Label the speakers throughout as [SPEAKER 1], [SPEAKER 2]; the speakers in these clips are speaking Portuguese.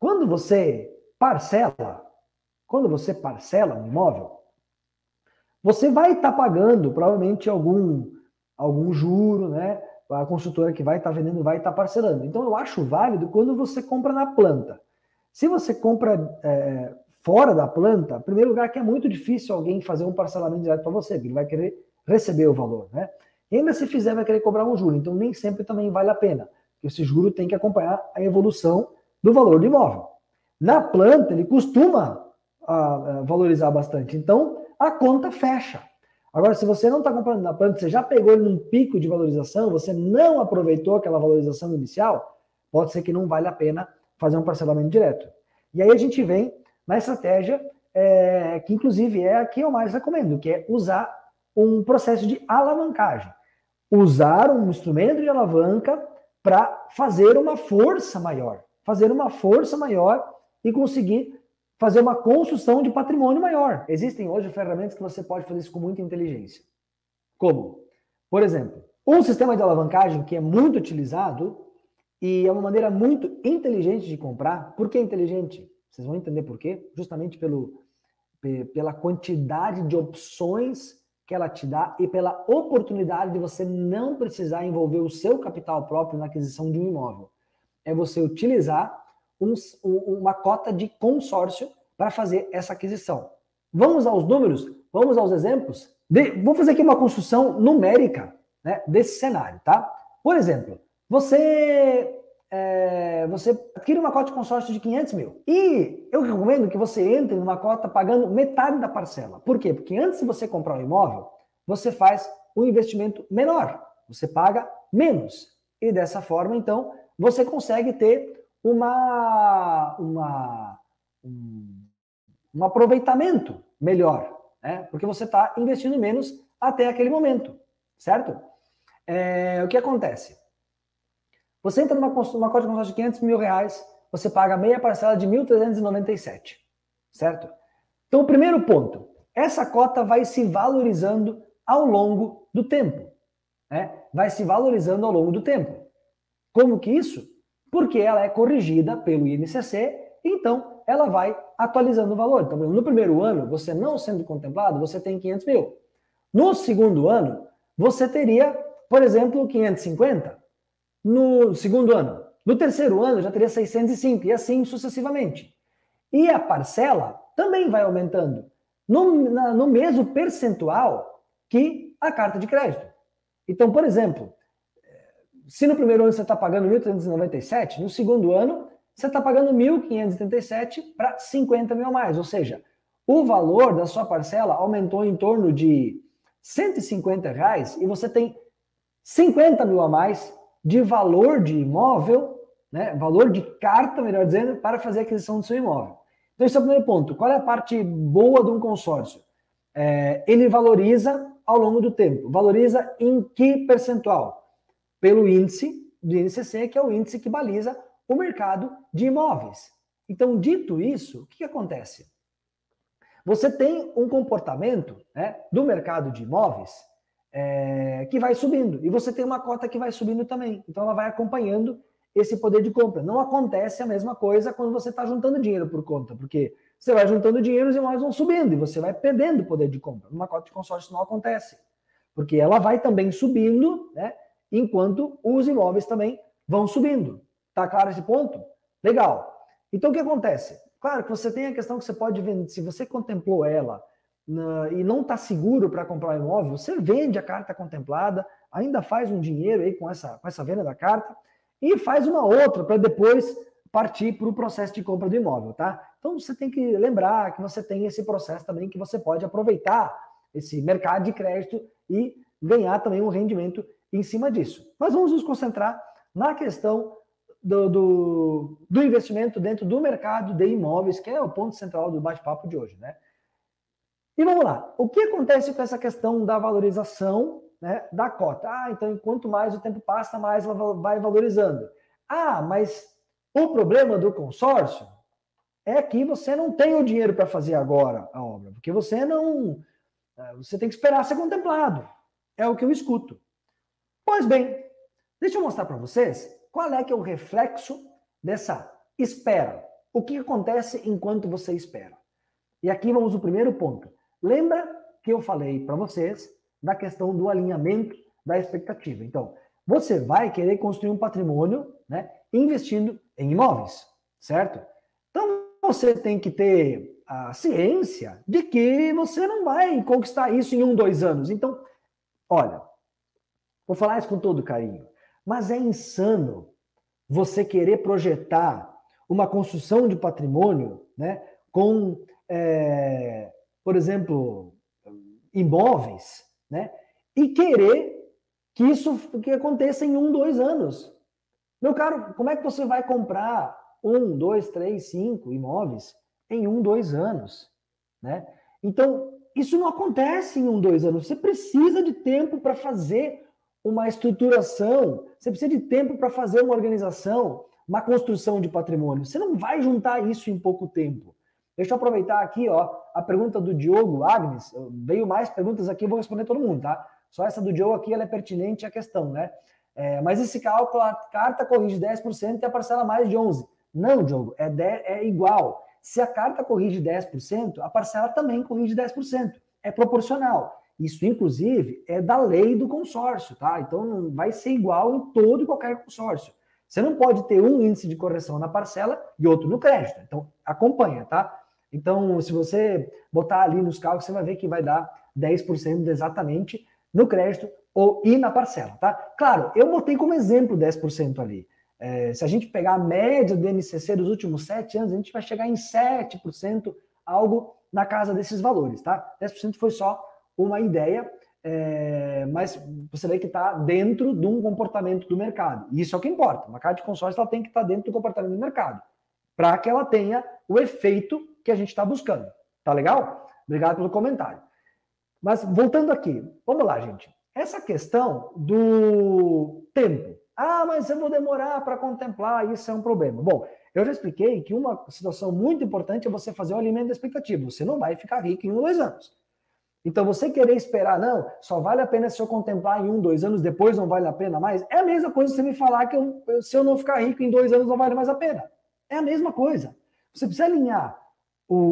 [SPEAKER 1] quando você parcela um imóvel, você vai estar pagando provavelmente algum juro, né? A construtora que vai estar vendendo vai estar parcelando. Então eu acho válido quando você compra na planta. Se você compra fora da planta, em primeiro lugar que é muito difícil alguém fazer um parcelamento direto para você, porque ele vai querer receber o valor, né? E ainda se fizer vai querer cobrar um juro, então nem sempre também vale a pena, porque esse juro tem que acompanhar a evolução do valor do imóvel. Na planta ele costuma valorizar bastante, então a conta fecha. Agora, se você não está comprando na planta, você já pegou ele num pico de valorização, você não aproveitou aquela valorização inicial, pode ser que não vale a pena fazer um parcelamento direto. E aí a gente vem na estratégia que inclusive é a que eu mais recomendo, que é usar um processo de alavancagem. Usar um instrumento de alavanca para fazer uma força maior. Fazer uma força maior e conseguir fazer uma construção de patrimônio maior. Existem hoje ferramentas que você pode fazer isso com muita inteligência. Como? Por exemplo, um sistema de alavancagem que é muito utilizado e é uma maneira muito inteligente de comprar. Por que inteligente? Vocês vão entender por quê. Justamente pela quantidade de opções que ela te dá e pela oportunidade de você não precisar envolver o seu capital próprio na aquisição de um imóvel. É você utilizar uma cota de consórcio para fazer essa aquisição. Vamos aos números? Vamos aos exemplos? Vou fazer aqui uma construção numérica, né, desse cenário, tá? Por exemplo, você adquire uma cota de consórcio de 500 mil. E eu recomendo que você entre numa cota pagando metade da parcela. Por quê? Porque antes de você comprar um imóvel, você faz um investimento menor. Você paga menos. E dessa forma, então, você consegue ter um aproveitamento melhor, né? Porque você está investindo menos até aquele momento, certo? O que acontece? Você entra numa cota de consórcio de 500 mil reais, você paga meia parcela de 1.397, certo? Então, o primeiro ponto, essa cota vai se valorizando ao longo do tempo, né? Vai se valorizando ao longo do tempo. Como que isso? Porque ela é corrigida pelo INCC, então ela vai atualizando o valor. Então, no primeiro ano, você não sendo contemplado, você tem 500 mil. No segundo ano, você teria, por exemplo, 550. No segundo ano. No terceiro ano, já teria 605, e assim sucessivamente. E a parcela também vai aumentando, no mesmo percentual que a carta de crédito. Então, por exemplo, se no primeiro ano você está pagando 1.397, no segundo ano você está pagando 1.537 para 50 mil a mais. Ou seja, o valor da sua parcela aumentou em torno de 150 reais e você tem 50 mil a mais de valor de imóvel, né, valor de carta, melhor dizendo, para fazer a aquisição do seu imóvel. Então, esse é o primeiro ponto. Qual é a parte boa de um consórcio? Ele valoriza ao longo do tempo. Valoriza em que percentual? Pelo índice do INCC, que é o índice que baliza o mercado de imóveis. Então, dito isso, o que acontece? Você tem um comportamento, né, do mercado de imóveis que vai subindo. E você tem uma cota que vai subindo também. Então, ela vai acompanhando esse poder de compra. Não acontece a mesma coisa quando você está juntando dinheiro por conta, porque você vai juntando dinheiro e os imóveis vão subindo e você vai perdendo poder de compra. Numa cota de consórcio não acontece, porque ela vai também subindo, né, enquanto os imóveis também vão subindo. Tá claro esse ponto? Legal. Então, o que acontece? Claro que você tem a questão que você pode vender, se você contemplou ela e não está seguro para comprar um imóvel, você vende a carta contemplada, ainda faz um dinheiro aí com essa venda da carta e faz uma outra para depois partir para o processo de compra do imóvel, tá? Então você tem que lembrar que você tem esse processo também que você pode aproveitar esse mercado de crédito e ganhar também um rendimento em cima disso. Mas vamos nos concentrar na questão do investimento dentro do mercado de imóveis, que é o ponto central do bate-papo de hoje, né? E vamos lá. O que acontece com essa questão da valorização, né, da cota? Então, quanto mais o tempo passa, mais ela vai valorizando. Mas o problema do consórcio é que você não tem o dinheiro para fazer agora a obra, porque você tem que esperar ser contemplado. É o que eu escuto. Pois bem, deixa eu mostrar para vocês qual é que é o reflexo dessa espera. o que acontece enquanto você espera? E aqui vamos ao primeiro ponto. Lembra que eu falei para vocês da questão do alinhamento da expectativa. Então, você vai querer construir um patrimônio, né, investindo em imóveis, certo? Então, você tem que ter a ciência de que você não vai conquistar isso em 1, 2 anos. Então, olha, vou falar isso com todo carinho, mas é insano você querer projetar uma construção de patrimônio, né, com, por exemplo, imóveis, né, e querer que isso que aconteça em 1, 2 anos. Meu caro, como é que você vai comprar 1, 2, 3, 5 imóveis em 1, 2 anos, né? Então, isso não acontece em 1, 2 anos. Você precisa de tempo para fazer uma estruturação, você precisa de tempo para fazer uma organização, uma construção de patrimônio. Você não vai juntar isso em pouco tempo. Deixa eu aproveitar aqui, ó, a pergunta do Diogo Agnes. Veio mais perguntas aqui, eu vou responder todo mundo, tá? Só essa do Diogo aqui, ela é pertinente à questão, né? Mas esse cálculo, a carta corrige 10% e a parcela mais de 11%. Não, Diogo, é igual. Se a carta corrige 10%, a parcela também corrige 10%. É proporcional. Isso, inclusive, é da lei do consórcio, tá? Então, não vai ser igual em todo e qualquer consórcio. Você não pode ter um índice de correção na parcela e outro no crédito. Então, acompanha, tá? Então, se você botar ali nos cálculos, você vai ver que vai dar 10% exatamente no crédito e na parcela, tá? Claro, eu botei como exemplo 10% ali. Se a gente pegar a média do INCC dos últimos 7 anos, a gente vai chegar em 7%, algo na casa desses valores, tá? 10% foi só uma ideia, mas você vê que está dentro de um comportamento do mercado. E isso é o que importa. Uma casa de consórcio ela tem que estar dentro do comportamento do mercado, para que ela tenha o efeito que a gente está buscando. Tá legal? Obrigado pelo comentário. Mas voltando aqui, vamos lá, gente. Essa questão do tempo. Ah, mas eu vou demorar para contemplar, isso é um problema. Bom, eu já expliquei que uma situação muito importante é você fazer o alimento da expectativa. Você não vai ficar rico em 1, 2 anos. Então, você querer esperar, não, só vale a pena se eu contemplar em 1, 2 anos, depois não vale a pena mais, é a mesma coisa que você me falar que se eu não ficar rico em 2 anos não vale mais a pena. É a mesma coisa. Você precisa alinhar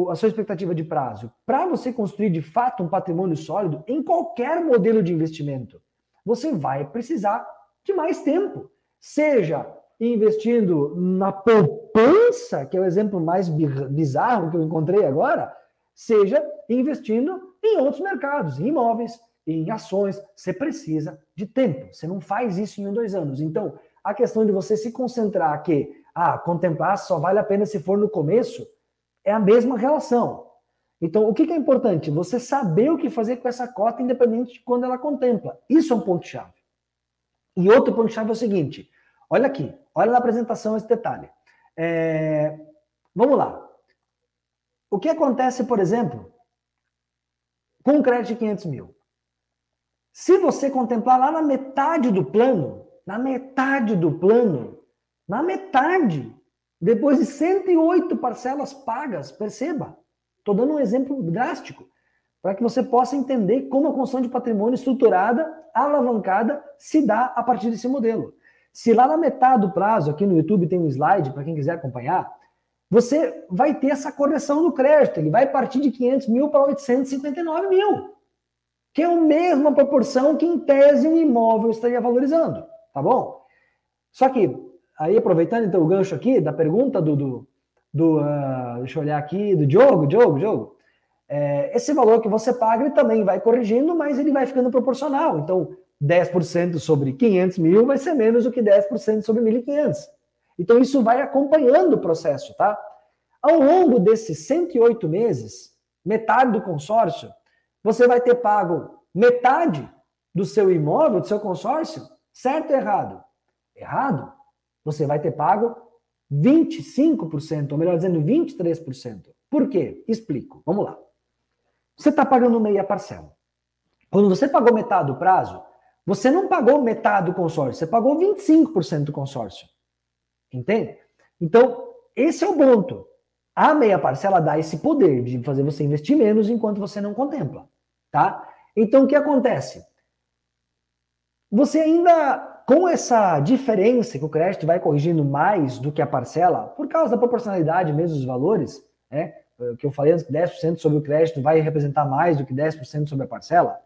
[SPEAKER 1] a sua expectativa de prazo para você construir, de fato, um patrimônio sólido em qualquer modelo de investimento. Você vai precisar de mais tempo. Seja investindo na poupança, que é o exemplo mais bizarro que eu encontrei agora, seja investindo em outros mercados, em imóveis, em ações. Você precisa de tempo. Você não faz isso em 1, 2 anos. Então, a questão de você se concentrar que, contemplar só vale a pena se for no começo, é a mesma relação. Então, o que é importante? Você saber o que fazer com essa cota, independente de quando ela contempla. Isso é um ponto-chave. E outro ponto-chave é o seguinte, olha aqui, olha na apresentação esse detalhe. Vamos lá. O que acontece, por exemplo, com um crédito de 500 mil? Se você contemplar lá na metade do plano, depois de 108 parcelas pagas, perceba, estou dando um exemplo drástico, para que você possa entender como a construção de patrimônio estruturada, alavancada, se dá a partir desse modelo. Se lá na metade do prazo, aqui no YouTube tem um slide, para quem quiser acompanhar, você vai ter essa correção do crédito, ele vai partir de 500 mil para 859 mil, que é a mesma proporção que, em tese, um imóvel estaria valorizando, tá bom? Só que, aí aproveitando então o gancho aqui da pergunta deixa eu olhar aqui, do Diogo, esse valor que você paga, ele também vai corrigindo, mas ele vai ficando proporcional. Então, 10% sobre 500 mil vai ser menos do que 10% sobre 1.500. Então, isso vai acompanhando o processo, tá? Ao longo desses 108 meses, metade do consórcio, você vai ter pago metade do seu imóvel, do seu consórcio, certo ou errado? Errado. Você vai ter pago 25%, ou melhor dizendo, 23%. Por quê? Explico. Vamos lá. Você está pagando meia parcela. Quando você pagou metade do prazo, você não pagou metade do consórcio, você pagou 25% do consórcio. Entende? Então, esse é o ponto. A meia parcela dá esse poder de fazer você investir menos enquanto você não contempla. Tá? Então, o que acontece? Você ainda com essa diferença que o crédito vai corrigindo mais do que a parcela, por causa da proporcionalidade mesmo dos valores, né? Que eu falei antes, que 10% sobre o crédito vai representar mais do que 10% sobre a parcela,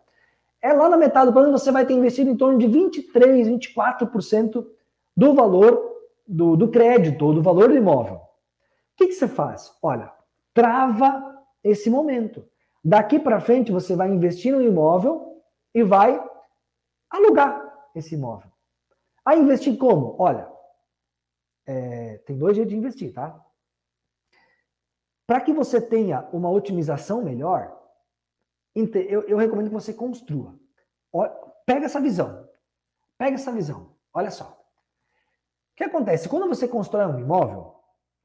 [SPEAKER 1] lá na metade do plano você vai ter investido em torno de 23%, 24% do valor do crédito, ou do valor do imóvel. O que você faz? Olha, trava esse momento. Daqui para frente você vai investir no imóvel e vai alugar esse imóvel. Aí investir como? Olha, tem 2 jeitos de investir, tá? Para que você tenha uma otimização melhor, eu recomendo que você construa. Pega essa visão. Olha só. O que acontece? Quando você constrói um imóvel,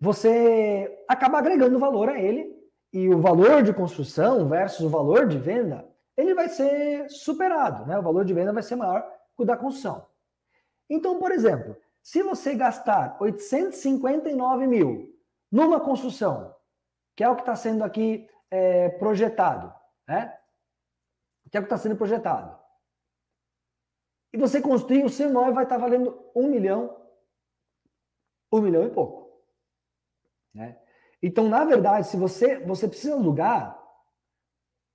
[SPEAKER 1] você acaba agregando valor a ele, e o valor de construção versus o valor de venda, ele vai ser superado, né? O valor de venda vai ser maior que o da construção. Então, por exemplo, se você gastar 859 mil numa construção, que é o que está sendo aqui projetado, né? Que é o que está sendo projetado. E você construir, o seu imóvel vai estar valendo 1 milhão e pouco. Né? Então, na verdade, se você precisa alugar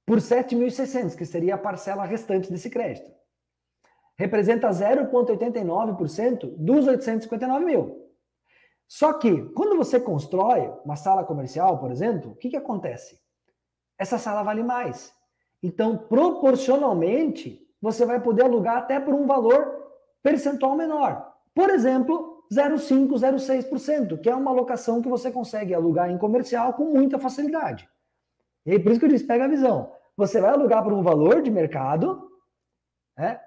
[SPEAKER 1] por 7.600, que seria a parcela restante desse crédito. Representa 0,89% dos 859 mil. Só que, quando você constrói uma sala comercial, por exemplo, o que acontece? Essa sala vale mais. Então, proporcionalmente, você vai poder alugar até por um valor percentual menor. Por exemplo, 0,5%, 0,6%, que é uma locação que você consegue alugar em comercial com muita facilidade. E aí, por isso que eu disse, pega a visão. Você vai alugar por um valor de mercado, né?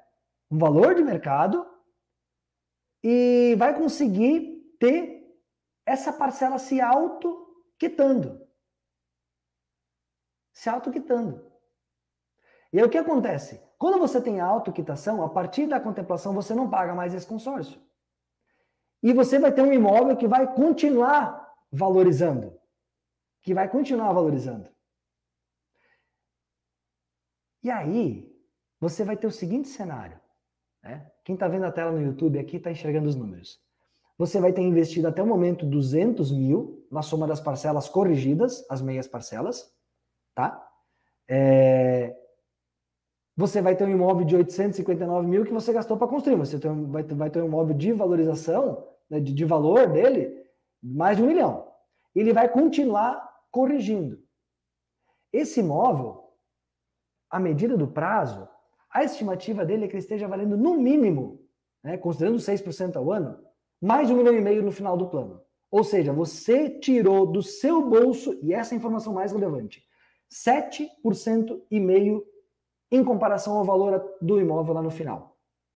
[SPEAKER 1] Um valor de mercado, e vai conseguir ter essa parcela se auto-quitando. E aí o que acontece? Quando você tem a autoquitação, a partir da contemplação você não paga mais esse consórcio. E você vai ter um imóvel que vai continuar valorizando. E aí, você vai ter o seguinte cenário. Né? Quem está vendo a tela no YouTube aqui está enxergando os números. Você vai ter investido até o momento 200 mil na soma das parcelas corrigidas, as meias parcelas. Tá? Você vai ter um imóvel de 859 mil que você gastou para construir. Você vai ter um imóvel de valorização, né, de valor dele, mais de 1 milhão. Ele vai continuar corrigindo. Esse imóvel, à medida do prazo, a estimativa dele é que ele esteja valendo no mínimo, né, considerando 6% ao ano, mais de 1,5 milhão no final do plano. Ou seja, você tirou do seu bolso, e essa é a informação mais relevante, 7,5% em comparação ao valor do imóvel lá no final.